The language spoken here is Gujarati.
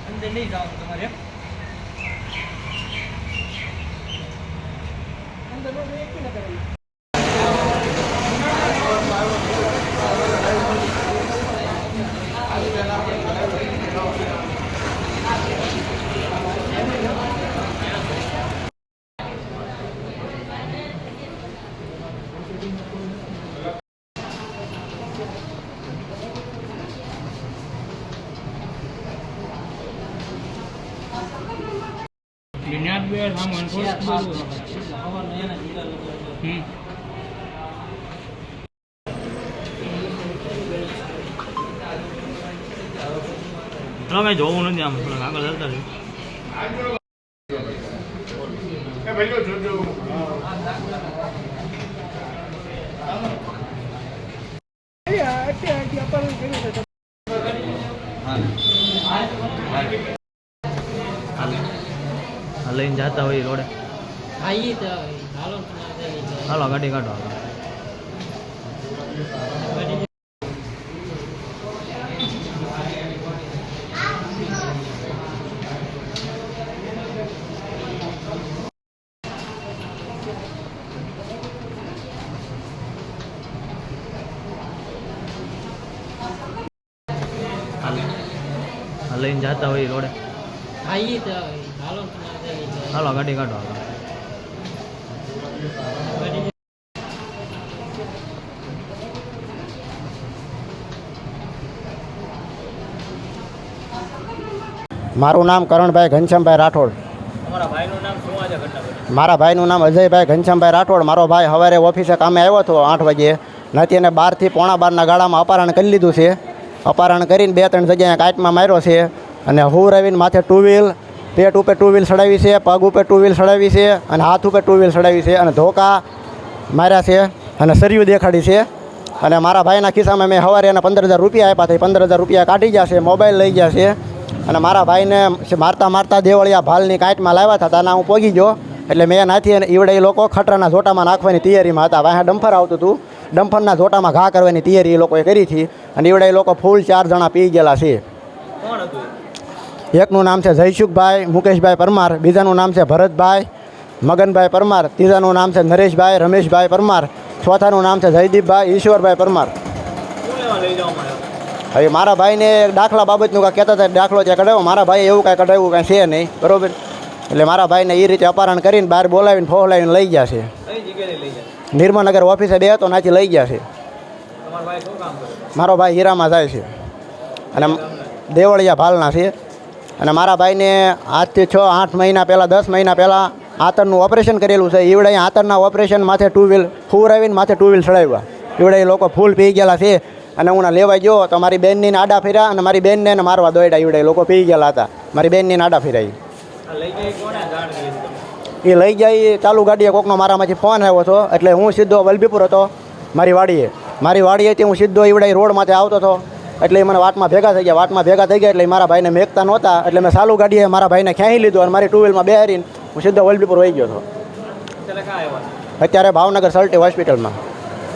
અંદર નહીં જવાનું તમારે અંદર એક ન કરેલું Lihat biar sama terus dulu. Kalau nggak jauh nanti am, kalau nggak kalau tadi. Iya, ada apa lagi? લઈને જતા હોય રોડે હાલો ગાડી કાઢો લઈને જતા હોય રોડે હાલો ગાડી કાઢો મારું નામ કરણભાઈ ઘનશ્યામભાઈ રાઠોડ. મારા ભાઈનું નામ અજયભાઈ ઘનશ્યામભાઈ રાઠોડ. મારો ભાઈ સવારે ઓફિસે કામે આવ્યો હતો 8 વાગે. નથી એને 12 થી પોણા 12ના ગાળામાં અપહરણ કરી લીધું છે. અપહરણ કરીને 2-3 જગ્યાએ કાટમાં માર્યો છે અને હું રવીને માથે 2 વ્હીલ, પેટ ઉપર 2 વ્હીલ ચડાવી છે, પગ ઉપર 2 વ્હીલ ચડાવી છે અને હાથ ઉપર 2 વ્હીલ ચડાવી છે અને ધોકા માર્યા છે અને સરિયું દેખાડી છે. અને મારા ભાઈના ખિસ્સામાં મેં સવારે એને 15,000 રૂપિયા આપ્યા હતા. 15,000 રૂપિયા કાઢી ગયા છે, મોબાઈલ લઈ ગયા છે. અને મારા ભાઈને મારતા મારતા દેવળિયા ભાલની કાંટમાં લાવ્યા હતા. ત્યાંના હું પોગી ગયો એટલે મેં નાથી ઈવડે એ લોકો ખટરાના ઝોટામાં નાખવાની તૈયારીમાં હતા. વાંહે ડમ્ફર આવતું હતું, ડમ્ફરના ઝોટામાં ઘા કરવાની તૈયારી એ લોકોએ કરી હતી. અને ઈવડે એ લોકો ફૂલ 4 જણા પી ગયેલા છે. એકનું નામ છે જયસુખભાઈ મુકેશભાઈ પરમાર, બીજાનું નામ છે ભરતભાઈ મગનભાઈ પરમાર, ત્રીજાનું નામ છે નરેશભાઈ રમેશભાઈ પરમાર, ચોથાનું નામ છે જયદીપભાઈ ઈશ્વરભાઈ પરમાર. હવે મારા ભાઈને દાખલા બાબતનું કાંઈ કહેતા હતા, દાખલો ત્યાં કઢાવ્યો. મારા ભાઈએ એવું કાંઈ કઢાવ્યું કાંઈ છે નહીં, બરાબર. એટલે મારા ભાઈને એ રીતે અપહરણ કરીને બહાર બોલાવીને ફોહલાવીને લઈ ગયા છે. નિર્મનગર ઓફિસે બે હતો, નાથી લઈ ગયા છે. મારો ભાઈ હીરામાં જાય છે અને દેવળિયા ભાલના છે. અને મારા ભાઈને આજથી 6-8 મહિના પહેલાં 10 મહિના પહેલાં આંતરનું ઓપરેશન કરેલું છે. ઈવડે આંતરના ઓપરેશન માથે 2 વ્હીલ ફૂરાવીને માથે 2 વ્હીલ ચડાવ્યા. ઈવડે એ લોકો ફૂલ પી ગયેલા છે. અને હું લેવા ગયો તો મારી બેનની આડા ફેર્યા અને મારી બેનને મારવા દોડ્યા. ઈવડે લોકો પી ગયેલા હતા. મારી બેનની આડા ફેરાઈ એ લઈ જાય. ચાલુ ગાડીએ કોકનો મારામાંથી ફોન આવ્યો હતો એટલે હું સીધો વલભીપુર હતો મારી વાડીએથી હું સીધો ઈવડે રોડમાંથી આવતો હતો. એટલે મને વાટમાં ભેગા થઈ ગયા. એટલે મારા ભાઈને મેકતા નહોતા એટલે મેં ચાલુ ગાડીએ મારા ભાઈને ખેંચી લીધો અને મારી 2 વ્હીલમાં બેહારીને હું સીધો વલભીપુર વહી ગયો હતો. અત્યારે ભાવનગર સલ્ટી હોસ્પિટલમાં.